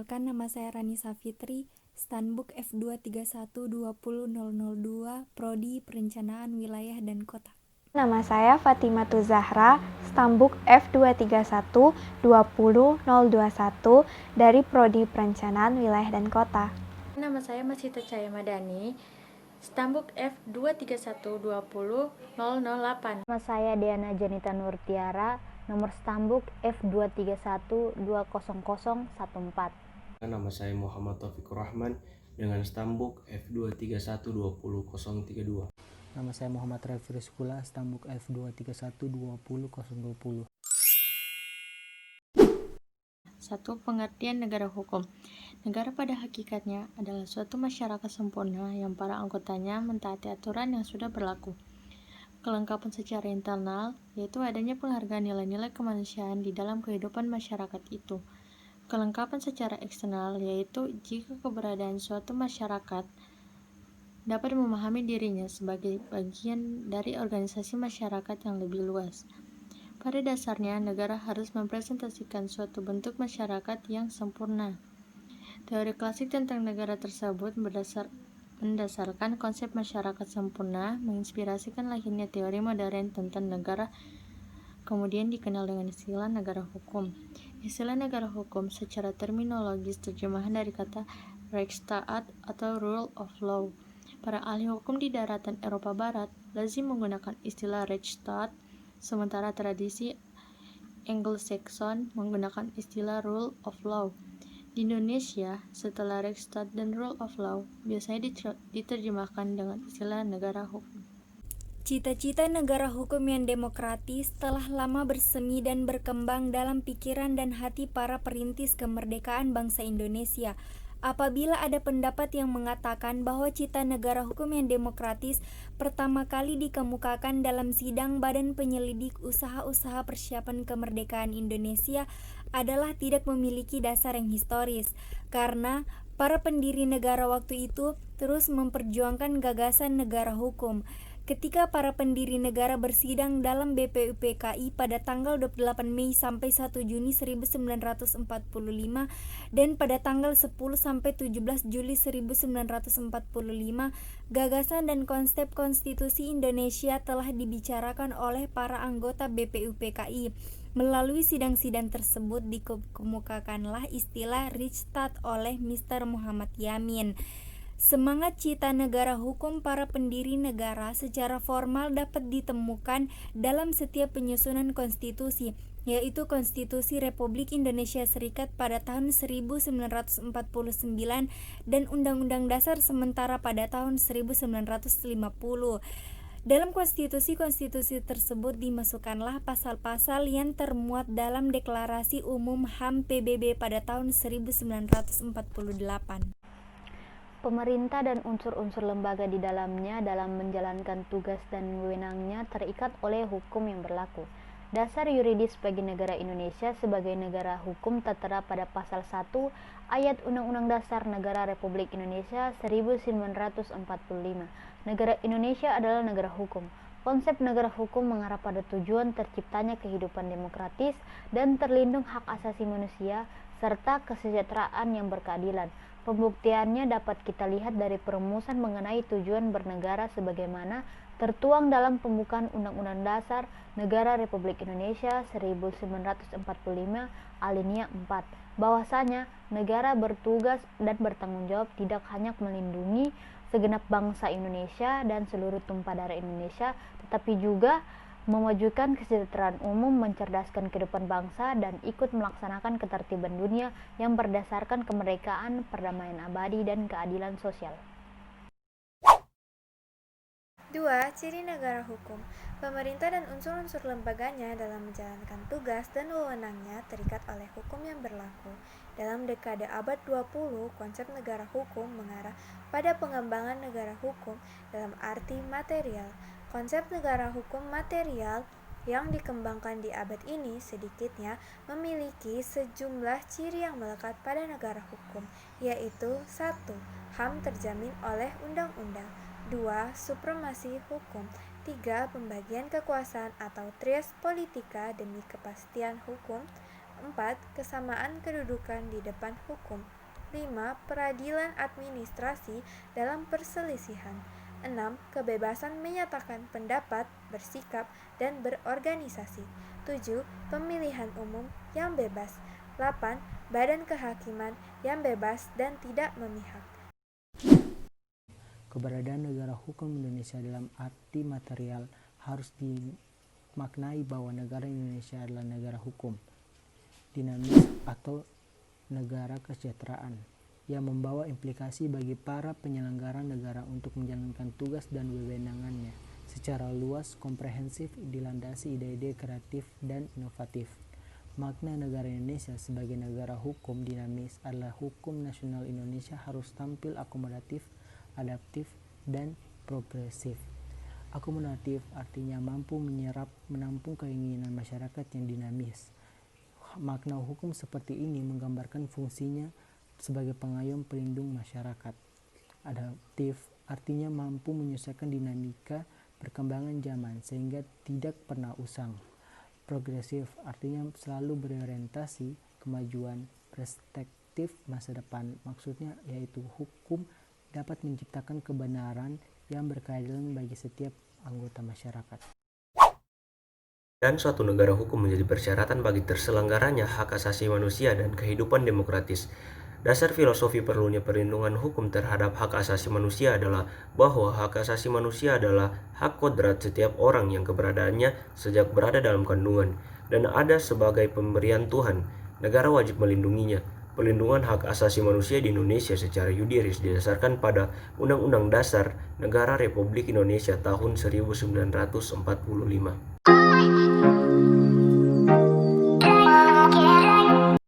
Perkenalkan, nama saya Ranisa Fitri, Stanbook F231-20002, Prodi Perencanaan Wilayah dan Kota. Nama saya Fatimatu Zahra, Stambuk F231-20021 dari Prodi Perencanaan Wilayah dan Kota. Nama saya Masita Cahaya Madani, Stambuk F231-20008. Nama saya Diana Janita Nurtiara, nomor Stambuk F231-20014. Nama saya Muhammad Taufikur Rahman dengan Stambuk F231-20032. Nama saya Muhammad Rafi Rizkula, Stambuk F231-20020. 1. Pengertian negara hukum. Negara pada hakikatnya adalah suatu masyarakat sempurna yang para anggotanya mentaati aturan yang sudah berlaku. Kelengkapan secara internal, yaitu adanya penghargaan nilai-nilai kemanusiaan di dalam kehidupan masyarakat itu. Kelengkapan secara eksternal, yaitu jika keberadaan suatu masyarakat dapat memahami dirinya sebagai bagian dari organisasi masyarakat yang lebih luas. Pada dasarnya, negara harus mempresentasikan suatu bentuk masyarakat yang sempurna. Teori klasik tentang negara tersebut mendasarkan konsep masyarakat sempurna, menginspirasikan lahirnya teori modern tentang negara, kemudian dikenal dengan istilah negara hukum. Istilah negara hukum secara terminologis terjemahan dari kata Rechtsstaat atau Rule of Law. Para ahli hukum di daratan Eropa Barat lazim menggunakan istilah Rechtsstaat, sementara tradisi Anglo-Saxon menggunakan istilah Rule of Law. Di Indonesia, setelah Rechtsstaat dan Rule of Law, biasanya diterjemahkan dengan istilah negara hukum. Cita-cita negara hukum yang demokratis telah lama bersemi dan berkembang dalam pikiran dan hati para perintis kemerdekaan bangsa Indonesia. Apabila ada pendapat yang mengatakan bahwa cita negara hukum yang demokratis pertama kali dikemukakan dalam sidang Badan Penyelidik Usaha-usaha Persiapan Kemerdekaan Indonesia adalah tidak memiliki dasar yang historis, karena para pendiri negara waktu itu terus memperjuangkan gagasan negara hukum. Ketika para pendiri negara bersidang dalam BPUPKI pada tanggal 28 Mei sampai 1 Juni 1945 dan pada tanggal 10 sampai 17 Juli 1945, gagasan dan konsep konstitusi Indonesia telah dibicarakan oleh para anggota BPUPKI. Melalui sidang-sidang tersebut dikemukakanlah istilah Rechtsstaat oleh Mr. Muhammad Yamin. Semangat cita negara hukum para pendiri negara secara formal dapat ditemukan dalam setiap penyusunan konstitusi, yaitu Konstitusi Republik Indonesia Serikat pada tahun 1949 dan Undang-Undang Dasar Sementara pada tahun 1950. Dalam konstitusi-konstitusi tersebut dimasukkanlah pasal-pasal yang termuat dalam Deklarasi Umum HAM PBB pada tahun 1948. Pemerintah dan unsur-unsur lembaga di dalamnya dalam menjalankan tugas dan wewenangnya terikat oleh hukum yang berlaku. Dasar yuridis bagi negara Indonesia sebagai negara hukum tertera pada pasal 1 ayat Undang-Undang Dasar Negara Republik Indonesia 1945. Negara Indonesia adalah negara hukum. Konsep negara hukum mengarah pada tujuan terciptanya kehidupan demokratis dan terlindung hak asasi manusia serta kesejahteraan yang berkeadilan. Pembuktiannya dapat kita lihat dari perumusan mengenai tujuan bernegara sebagaimana tertuang dalam pembukaan Undang-Undang Dasar Negara Republik Indonesia 1945 alinea 4, bahwasanya negara bertugas dan bertanggung jawab tidak hanya melindungi segenap bangsa Indonesia dan seluruh tumpah darah Indonesia, tetapi juga memajukan kesejahteraan umum, mencerdaskan kehidupan bangsa, dan ikut melaksanakan ketertiban dunia yang berdasarkan kemerdekaan, perdamaian abadi, dan keadilan sosial. 2. Ciri negara hukum. Pemerintah dan unsur-unsur lembaganya dalam menjalankan tugas dan wewenangnya terikat oleh hukum yang berlaku. Dalam dekade abad 20, konsep negara hukum mengarah pada pengembangan negara hukum dalam arti material. Konsep negara hukum material yang dikembangkan di abad ini sedikitnya memiliki sejumlah ciri yang melekat pada negara hukum, yaitu 1. HAM terjamin oleh undang-undang. 2. Supremasi hukum. 3. Pembagian kekuasaan atau trias politika demi kepastian hukum. 4. Kesamaan kedudukan di depan hukum. 5. Peradilan administrasi dalam perselisihan. 6. Kebebasan menyatakan pendapat, bersikap, dan berorganisasi. 7. Pemilihan umum yang bebas. 8. Badan kehakiman yang bebas dan tidak memihak. Keberadaan negara hukum Indonesia dalam arti material harus dimaknai bahwa negara Indonesia adalah negara hukum, dinamis atau negara kesejahteraan, yang membawa implikasi bagi para penyelenggara negara untuk menjalankan tugas dan wewenangannya secara luas, komprehensif, dilandasi ide-ide kreatif dan inovatif. Makna negara Indonesia sebagai negara hukum dinamis adalah hukum nasional Indonesia harus tampil akomodatif, adaptif, dan progresif. Akomodatif artinya mampu menampung keinginan masyarakat yang dinamis. Makna hukum seperti ini menggambarkan fungsinya sebagai pengayom pelindung masyarakat. Adaptif artinya mampu menyesuaikan dinamika perkembangan zaman sehingga tidak pernah usang. Progresif artinya selalu berorientasi kemajuan perspektif masa depan. Maksudnya yaitu hukum dapat menciptakan kebenaran yang berkeadilan bagi setiap anggota masyarakat. Dan suatu negara hukum menjadi persyaratan bagi terselenggaranya hak asasi manusia dan kehidupan demokratis. Dasar filosofi perlunya perlindungan hukum terhadap hak asasi manusia adalah bahwa hak asasi manusia adalah hak kodrat setiap orang yang keberadaannya sejak berada dalam kandungan dan ada sebagai pemberian Tuhan. Negara wajib melindunginya. Pelindungan hak asasi manusia di Indonesia secara yudiris didasarkan pada Undang-Undang Dasar Negara Republik Indonesia tahun 1945.